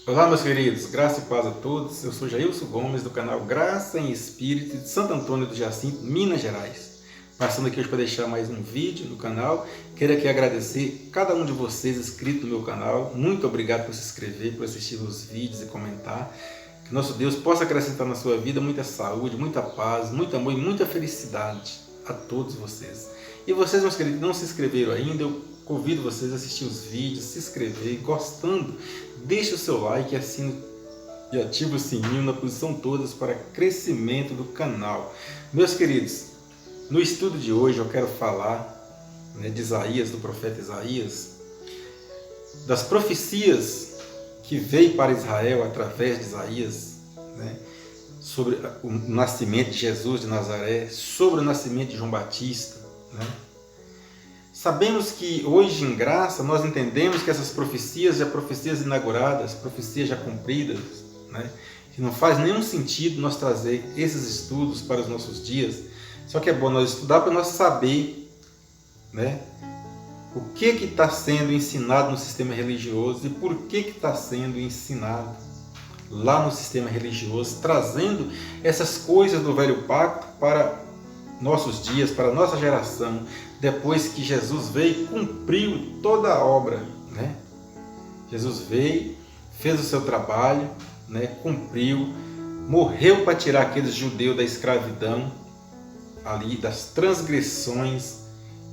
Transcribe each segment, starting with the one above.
Olá, meus queridos, graça e paz a todos. Eu sou Jailson Gomes, do canal Graça em Espírito de Santo Antônio do Jacinto, Minas Gerais. Passando aqui hoje para deixar mais um vídeo no canal. Quero aqui agradecer cada um de vocês inscrito no meu canal. Muito obrigado por se inscrever, por assistir os vídeos e comentar. Que nosso Deus possa acrescentar na sua vida muita saúde, muita paz, muito amor e muita felicidade a todos vocês. E vocês, meus queridos, que não se inscreveram ainda, eu convido vocês a assistir os vídeos, se inscrever, gostando, deixe o seu like, assine e ative o sininho na posição todas para crescimento do canal. Meus queridos, no estudo de hoje eu quero falar de Isaías, do profeta Isaías, das profecias que veio para Israel através de Isaías, sobre o nascimento de Jesus de Nazaré, sobre o nascimento de João Batista. Sabemos que hoje em graça nós entendemos que essas profecias já profecias inauguradas, profecias já cumpridas, que não faz nenhum sentido nós trazer esses estudos para os nossos dias. Só que é bom nós estudar para nós saber, o que está sendo ensinado no sistema religioso e por que está sendo ensinado lá no sistema religioso, trazendo essas coisas do velho pacto para nossos dias, para a nossa geração, depois que Jesus veio e cumpriu toda a obra. Jesus veio, fez o seu trabalho, cumpriu, morreu para tirar aqueles judeus da escravidão, ali das transgressões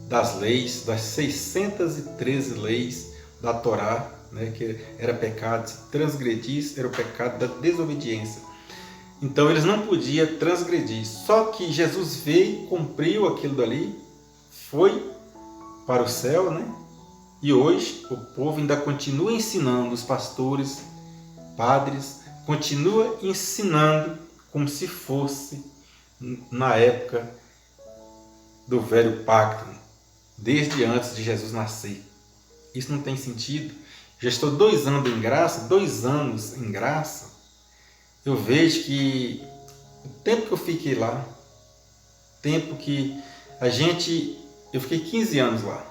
das leis, das 613 leis da Torá, que era pecado, se transgredisse era o pecado da desobediência. Então eles não podiam transgredir, só que Jesus veio, cumpriu aquilo dali, foi para o céu, e hoje o povo ainda continua ensinando, os pastores, padres, continua ensinando como se fosse na época do velho pacto, desde antes de Jesus nascer. Isso não tem sentido. Já estou 2 anos em graça, 2 anos em graça. Eu vejo que o tempo que eu fiquei lá, tempo que eu fiquei 15 anos lá.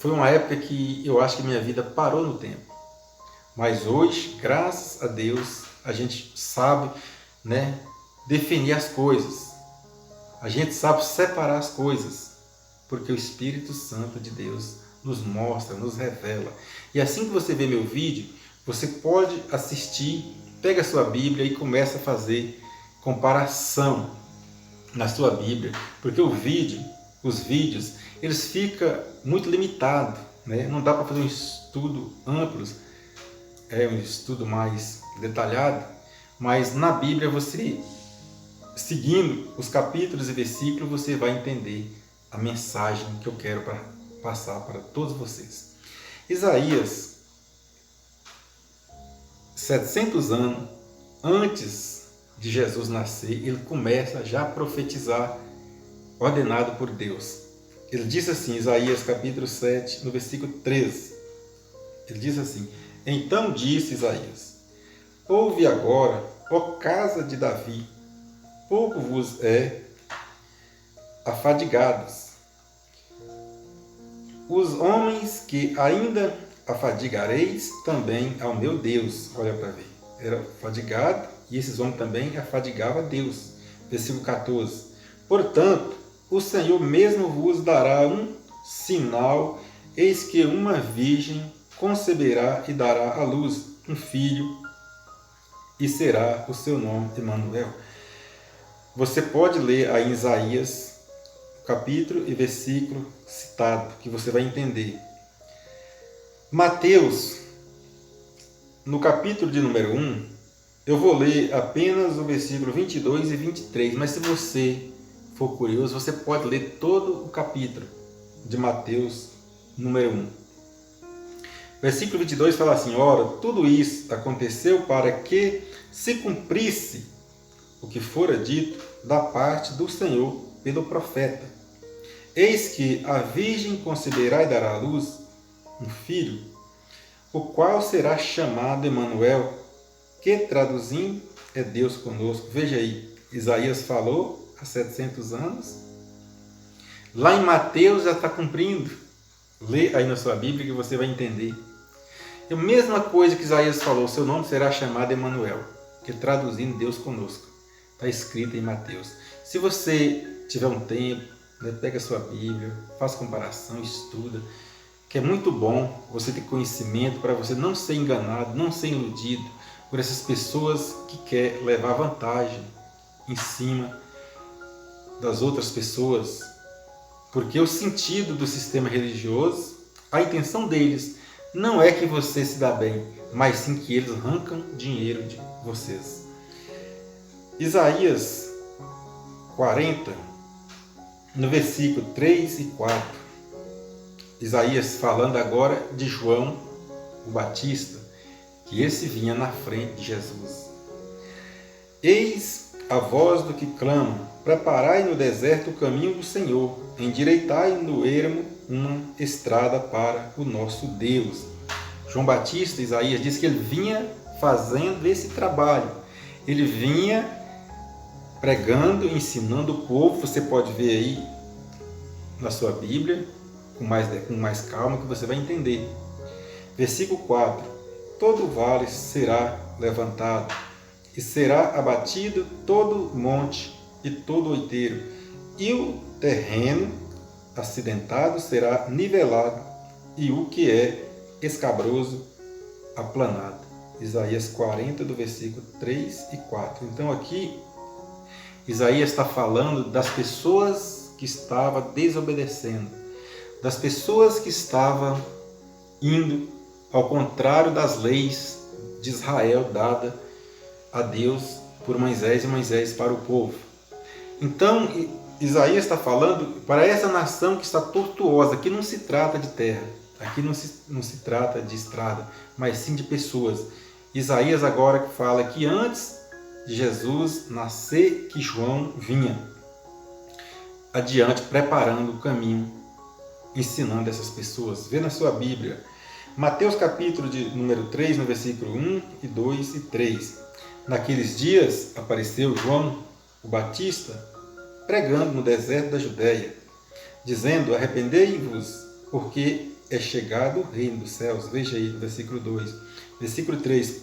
Foi uma época que eu acho que minha vida parou no tempo. Mas hoje, graças a Deus, a gente sabe, definir as coisas. A gente sabe separar as coisas, porque o Espírito Santo de Deus nos mostra, nos revela. E assim que você vê meu vídeo, você pode assistir, pega a sua Bíblia e começa a fazer comparação na sua Bíblia, porque os vídeos, eles ficam muito limitados, não dá para fazer um estudo amplo, um estudo mais detalhado, mas na Bíblia você, seguindo os capítulos e versículos, você vai entender a mensagem que eu quero passar para todos vocês. Isaías, 700 anos antes de Jesus nascer, ele começa já a profetizar, ordenado por Deus. Ele diz assim, Isaías capítulo 7, no versículo 13. Ele diz assim: Então disse Isaías: Ouve agora, ó casa de Davi, pouco vos é afadigados. Os homens que ainda afadigareis também ao meu Deus. Olha para ver. Era fadigado e esses homens também afadigavam a Deus. Versículo 14. Portanto, o Senhor mesmo vos dará um sinal, eis que uma virgem conceberá e dará à luz um filho, e será o seu nome Emanuel. Você pode ler aí em Isaías, capítulo e versículo citado, que você vai entender. Mateus, no capítulo de número 1, eu vou ler apenas o versículo 22 e 23, mas se você for curioso, você pode ler todo o capítulo de Mateus, número 1. Versículo 22 fala assim: Ora, tudo isso aconteceu para que se cumprisse o que fora dito da parte do Senhor pelo profeta. Eis que a virgem conceberá e dará à luz um filho, o qual será chamado Emanuel, que traduzindo é Deus conosco. Veja aí, Isaías falou há 700 anos. Lá em Mateus já está cumprindo. Lê aí na sua Bíblia que você vai entender. É a mesma coisa que Isaías falou, seu nome será chamado Emanuel, que traduzindo Deus conosco. Está escrito em Mateus. Se você tiver um tempo, né, pega a sua Bíblia, faça comparação, estuda, que é muito bom você ter conhecimento para você não ser enganado, não ser iludido por essas pessoas que querem levar vantagem em cima das outras pessoas. Porque o sentido do sistema religioso, a intenção deles não é que você se dá bem, mas sim que eles arrancam dinheiro de vocês. Isaías 40, no versículo 3 e 4. Isaías falando agora de João o Batista, que esse vinha na frente de Jesus. Eis a voz do que clama, preparai no deserto o caminho do Senhor, endireitai no ermo uma estrada para o nosso Deus. João Batista, Isaías, diz que ele vinha fazendo esse trabalho. Ele vinha pregando, ensinando o povo. Você pode ver aí na sua Bíblia, com mais calma, que você vai entender. Versículo 4. Todo vale será levantado, e será abatido todo monte e todo outeiro, e o terreno acidentado será nivelado, e o que é escabroso aplanado. Isaías 40, do versículo 3 e 4. Então aqui, Isaías está falando das pessoas que estavam desobedecendo, das pessoas que estavam indo ao contrário das leis de Israel dada a Deus por Moisés e Moisés para o povo. Então, Isaías está falando para essa nação que está tortuosa. Aqui não se trata de terra, aqui não se trata de estrada, mas sim de pessoas. Isaías agora fala que antes de Jesus nascer, que João vinha adiante, preparando o caminho, ensinando essas pessoas. Vê na sua Bíblia, Mateus capítulo de número 3, no versículo 1, e 2 e 3. Naqueles dias apareceu João o Batista, pregando no deserto da Judéia, dizendo, arrependei-vos, porque é chegado o reino dos céus. Veja aí, versículo 2. Versículo 3.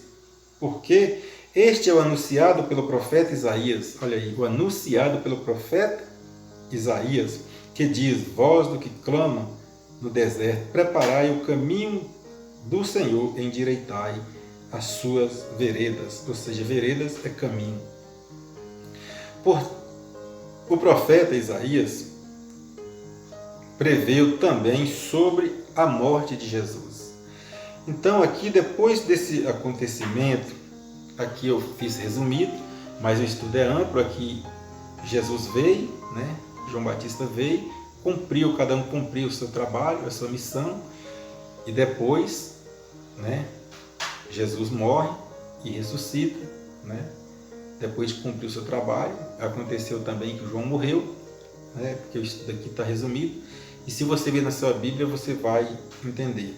Porque este é o anunciado pelo profeta Isaías. Olha aí, o anunciado pelo profeta Isaías, que diz, voz do que clama no deserto, preparai o caminho do Senhor, endireitai as suas veredas. Ou seja, veredas é caminho. O profeta Isaías preveu também sobre a morte de Jesus. Então aqui, depois desse acontecimento, aqui eu fiz resumido, mas o estudo é amplo. Aqui Jesus veio, né? João Batista veio, cada um cumpriu o seu trabalho, a sua missão, e depois, né, Jesus morre e ressuscita, né? Depois de cumprir o seu trabalho. Aconteceu também que João morreu, né? Porque o estudo aqui está resumido, e se você ver na sua Bíblia, você vai entender.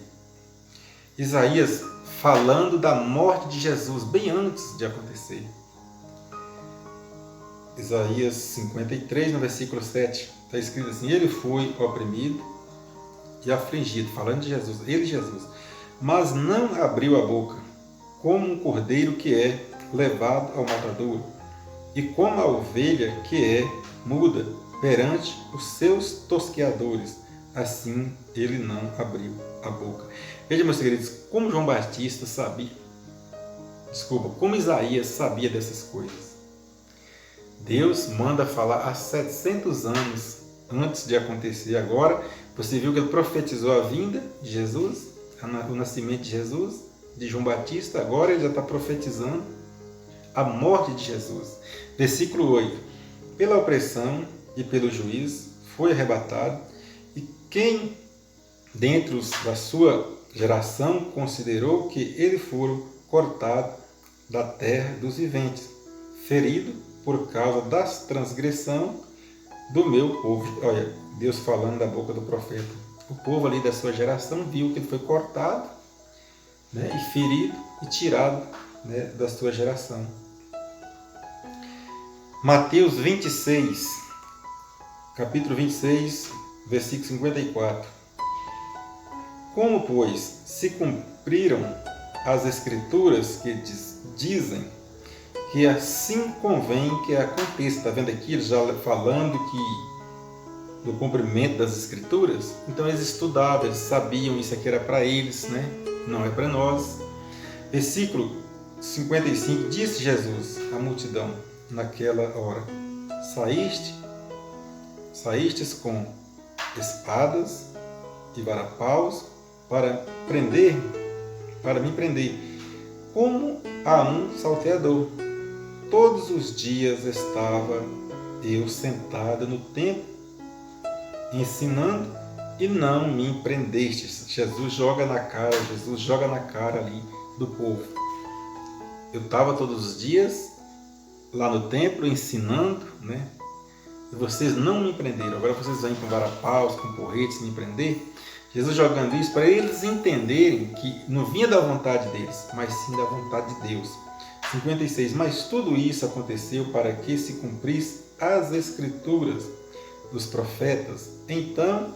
Isaías falando da morte de Jesus, bem antes de acontecer. Isaías 53, no versículo 7, está escrito assim, ele foi oprimido e afligido, falando de Jesus, Jesus, mas não abriu a boca, como um cordeiro que é levado ao matador, e como a ovelha que é muda perante os seus tosqueadores, assim ele não abriu a boca. Veja, meus queridos, como João Batista como Isaías sabia dessas coisas. Deus manda falar há 700 anos antes de acontecer. Agora, você viu que ele profetizou a vinda de Jesus, o nascimento de Jesus, de João Batista. Agora ele já está profetizando a morte de Jesus. Versículo 8. Pela opressão e pelo juízo foi arrebatado, e quem dentre os da sua geração considerou que ele fora cortado da terra dos viventes, ferido por causa das transgressão do meu povo. Olha, Deus falando da boca do profeta. O povo ali da sua geração viu que ele foi cortado, né, e ferido e tirado, né, da sua geração. Mateus 26, capítulo 26, versículo 54. Como, pois, se cumpriram as Escrituras que dizem que assim convém que aconteça. Está vendo aqui, eles já falando que do cumprimento das Escrituras? Então eles estudavam, eles sabiam, isso aqui era para eles, né? Não é para nós. Versículo 55, disse Jesus à multidão naquela hora: saístes com espadas e varapaus para me prender, como a um salteador. Todos os dias estava eu sentado no templo, ensinando, e não me prendestes. Jesus joga na cara ali do povo. Eu estava todos os dias lá no templo ensinando, né? E vocês não me prenderam. Agora vocês vêm com varapaus, com porretes me prender. Jesus jogando isso para eles entenderem que não vinha da vontade deles, mas sim da vontade de Deus. 56. Mas tudo isso aconteceu para que se cumprisse as Escrituras dos profetas. Então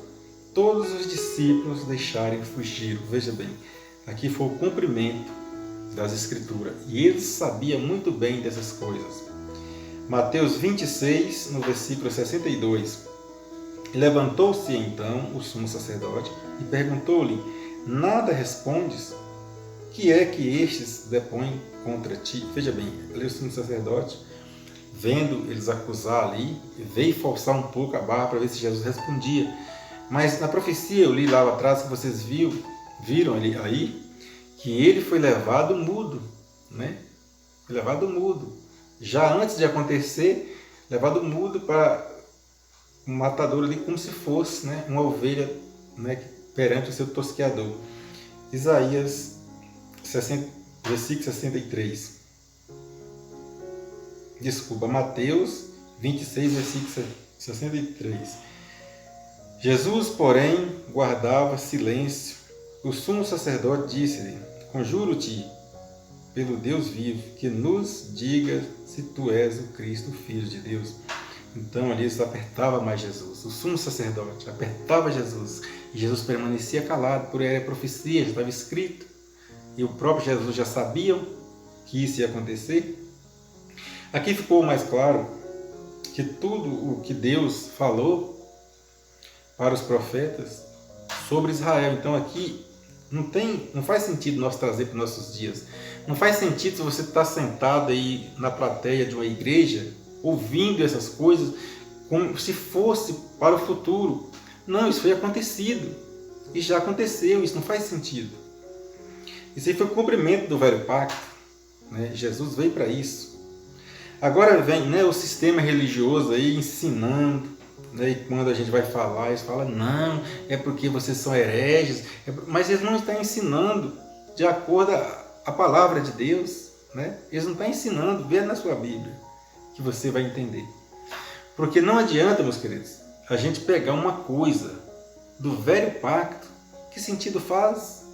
todos os discípulos deixaram e fugiram. Veja bem, aqui foi o cumprimento das Escrituras. E eles sabiam muito bem dessas coisas. Mateus 26, no versículo 62. Levantou-se então o sumo sacerdote e perguntou-lhe: nada respondes? Que é que estes depõem contra ti? Veja bem, ali o sumo sacerdote, vendo eles acusar ali, veio forçar um pouco a barra para ver se Jesus respondia. Mas na profecia, eu li lá atrás, que vocês viram ali, que ele foi levado mudo, né? Levado mudo. Já antes de acontecer, levado mudo para um matador ali, como se fosse, né, uma ovelha, né, perante o seu tosqueador. Isaías 60, versículo 63. Desculpa, Mateus 26, versículo 63. Jesus, porém, guardava silêncio. O sumo sacerdote disse-lhe: conjuro-te, pelo Deus vivo, que nos diga se tu és o Cristo, o Filho de Deus. Então ali eles apertavam mais Jesus. O sumo sacerdote apertava Jesus. E Jesus permanecia calado, por era profecia, já estava escrito. E o próprio Jesus já sabia que isso ia acontecer. Aqui ficou mais claro que tudo o que Deus falou para os profetas sobre Israel. Então aqui não faz sentido nós trazer para os nossos dias. Não faz sentido se você está sentado aí na plateia de uma igreja, ouvindo essas coisas, como se fosse para o futuro. Não, isso foi acontecido. Isso já aconteceu, isso não faz sentido. Isso aí foi o cumprimento do velho pacto, né? Jesus veio para isso. Agora vem, né, o sistema religioso aí ensinando, né, e quando a gente vai falar, eles falam: não, é porque vocês são hereges. Mas eles não estão ensinando de acordo a palavra de Deus, né? Eles não estão ensinando, vê na sua Bíblia, que você vai entender. Porque não adianta, meus queridos, a gente pegar uma coisa do velho pacto, que sentido faz,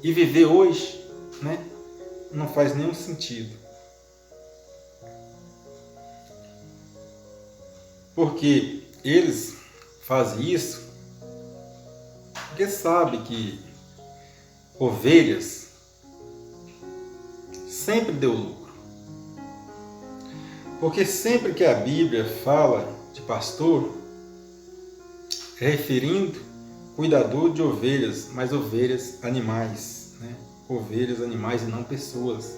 e viver hoje, né? Não faz nenhum sentido. Porque eles fazem isso porque sabem que ovelhas sempre deu lucro. Porque sempre que a Bíblia fala de pastor, é referindo cuidador de ovelhas, mas ovelhas animais, né? Ovelhas animais e não pessoas.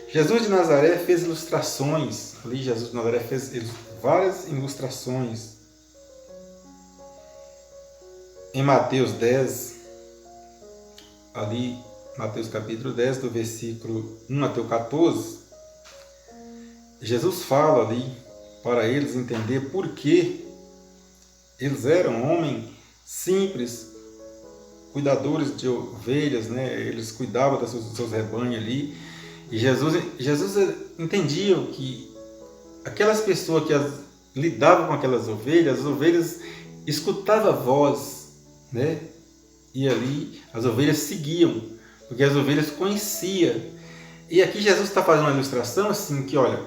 Jesus de Nazaré fez ilustrações, ali Jesus de Nazaré fez várias ilustrações. Em Mateus 10, ali, Mateus capítulo 10, do versículo 1 até o 14, Jesus fala ali para eles entender por que eles eram homens simples, cuidadores de ovelhas, né? Eles cuidavam dos seus rebanhos ali. E Jesus entendia que aquelas pessoas que lidavam com aquelas ovelhas, as ovelhas escutavam a voz, né? E ali as ovelhas seguiam, porque as ovelhas conheciam. E aqui Jesus está fazendo uma ilustração assim, que olha,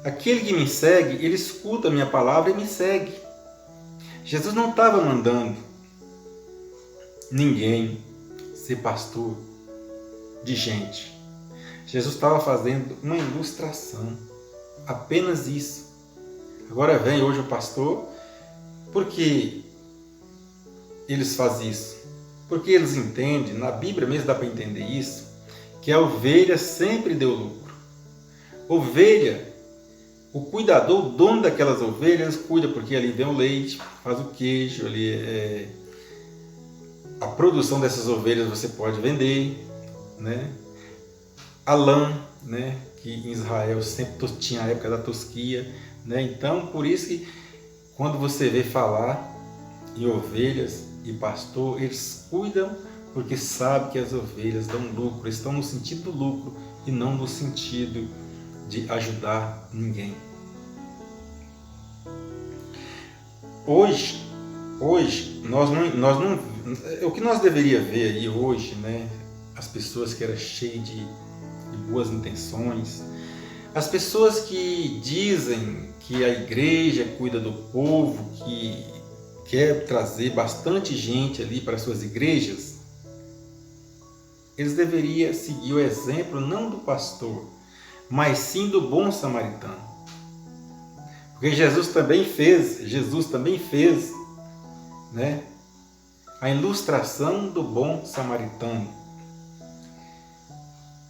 aquele que me segue, ele escuta a minha palavra e me segue. Jesus não estava mandando ninguém ser pastor de gente. Jesus estava fazendo uma ilustração, apenas isso. Agora vem hoje o pastor, por que eles fazem isso? Porque eles entendem, na Bíblia mesmo dá para entender isso, que a ovelha sempre deu lucro. Ovelha, o cuidador, o dono daquelas ovelhas, cuida porque ali vem o leite, faz o queijo, ali a produção dessas ovelhas você pode vender, né? A lã, né? Que em Israel sempre tinha a época da tosquia, né? Então, por isso que quando você vê falar em ovelhas e pastor, eles cuidam porque sabem que as ovelhas dão lucro, estão no sentido do lucro e não no sentido de ajudar ninguém. Hoje nós não, o que nós deveríamos ver aí hoje, né? As pessoas que eram cheias de boas intenções, as pessoas que dizem que a igreja cuida do povo, que quer trazer bastante gente ali para suas igrejas, eles deveriam seguir o exemplo não do pastor, mas sim do bom samaritano. Porque Jesus também fez, né, a ilustração do bom samaritano.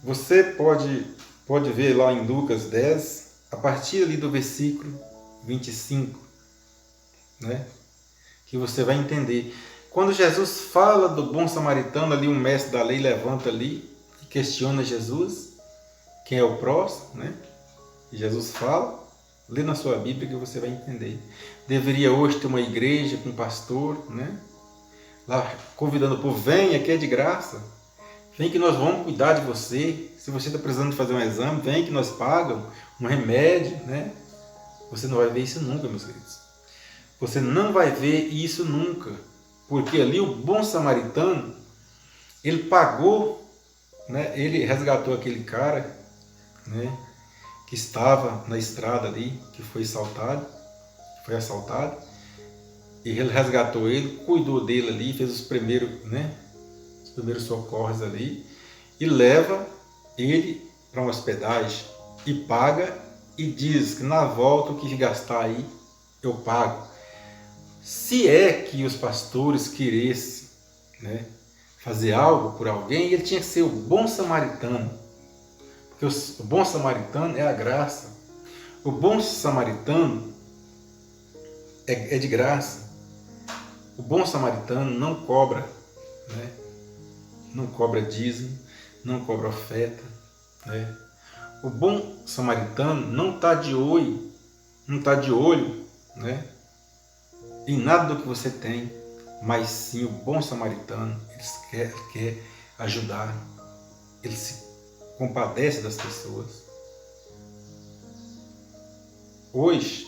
Você pode ver lá em Lucas 10, a partir ali do versículo 25, né, que você vai entender. Quando Jesus fala do bom samaritano, ali um mestre da lei levanta ali e questiona Jesus, quem é o próximo, né? E Jesus fala, lê na sua Bíblia que você vai entender. Deveria hoje ter uma igreja com um pastor, né? Lá convidando o povo, venha que é de graça, vem que nós vamos cuidar de você. Se você está precisando de fazer um exame, vem que nós pagamos um remédio, né? Você não vai ver isso nunca, meus queridos. Você não vai ver isso nunca. Porque ali o bom samaritano, ele pagou, né? Ele resgatou aquele cara, né? Que estava na estrada ali, que foi assaltado, e ele resgatou ele, cuidou dele ali, fez os primeiros socorros ali, e leva ele para uma hospedagem, e paga, e diz que na volta o que gastar aí, eu pago. Se é que os pastores quisessem, né, fazer algo por alguém, ele tinha que ser o bom samaritano. Porque o bom samaritano é a graça. O bom samaritano é de graça. O bom samaritano não cobra, né? Não cobra dízimo, não cobra oferta, né? O bom samaritano não está de olho, né, em nada do que você tem, mas sim o bom samaritano, ele quer ajudar, ele se compadece das pessoas. Hoje,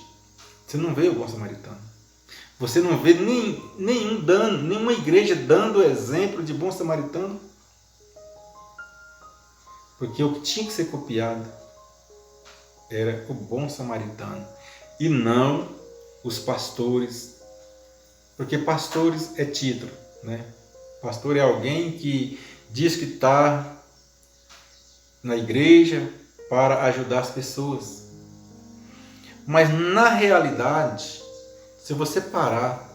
você não vê o bom samaritano. Você não vê nenhuma igreja dando exemplo de bom samaritano. Porque o que tinha que ser copiado era o bom samaritano e não os pastores. Porque pastores é título, né? Pastor é alguém que diz que está na igreja para ajudar as pessoas. Mas na realidade, se você parar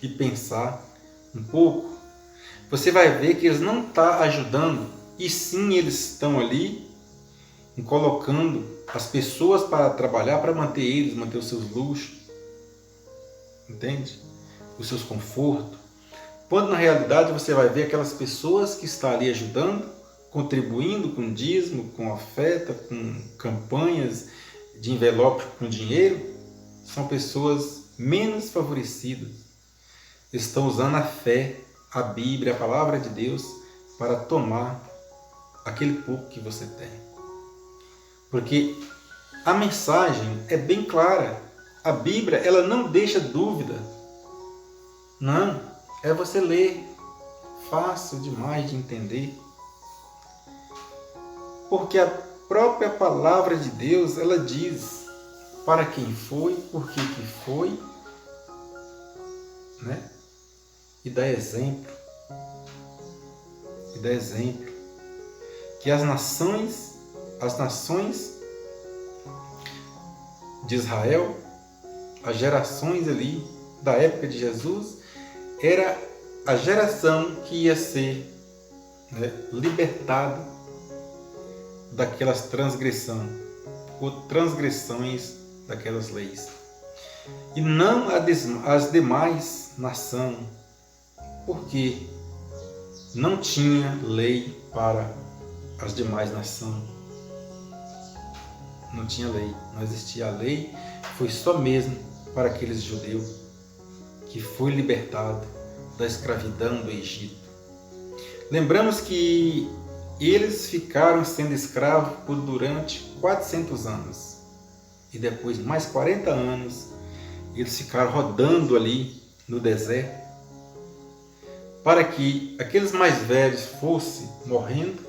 e pensar um pouco, você vai ver que eles não estão ajudando, e sim eles estão ali colocando as pessoas para trabalhar, para manter os seus luxos, entende? Os seus confortos. Quando na realidade você vai ver aquelas pessoas que estão ali ajudando, contribuindo com dízimo, com oferta, com campanhas de envelope com dinheiro, são pessoas menos favorecidas. Estão usando a fé, a Bíblia, a palavra de Deus para tomar aquele pouco que você tem. Porque a mensagem é bem clara. A Bíblia, ela não deixa dúvida. Não, é você ler. Fácil demais de entender. Porque a própria palavra de Deus, ela diz para quem foi, por que foi, né? E dá exemplo e dá exemplo que as nações de Israel, as gerações ali da época de Jesus, era a geração que ia ser, né, libertada daquelas transgressões daquelas leis. E não as demais nações, porque não tinha lei para as demais nações. Não tinha lei, não existia a lei, foi só mesmo para aqueles judeus que foi libertado da escravidão do Egito. Lembramos que eles ficaram sendo escravos durante 400 anos. E depois mais 40 anos, eles ficaram rodando ali no deserto, para que aqueles mais velhos fossem morrendo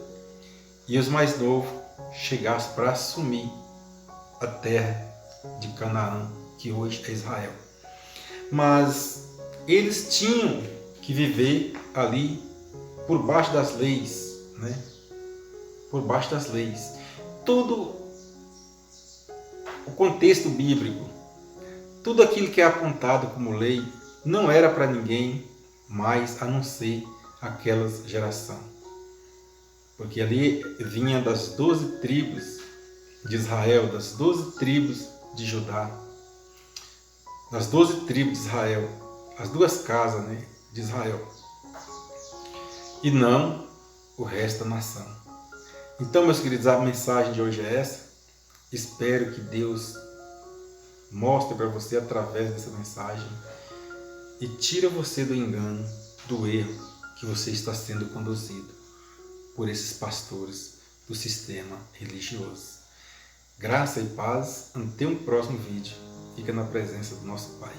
e os mais novos chegassem para assumir a terra de Canaã, que hoje é Israel. Mas eles tinham que viver ali por baixo das leis, né? Por baixo das leis. Todo o contexto bíblico, tudo aquilo que é apontado como lei, não era para ninguém mais a não ser aquela geração. Porque ali vinha das 12 tribos de Israel, das 12 tribos de Judá, das 12 tribos de Israel, as duas casas, né, de Israel, e não o resto da nação. Então, meus queridos, a mensagem de hoje é essa. Espero que Deus mostre para você através dessa mensagem e tire você do engano, do erro que você está sendo conduzido por esses pastores do sistema religioso. Graça e paz. Até um próximo vídeo. Fica na presença do nosso Pai.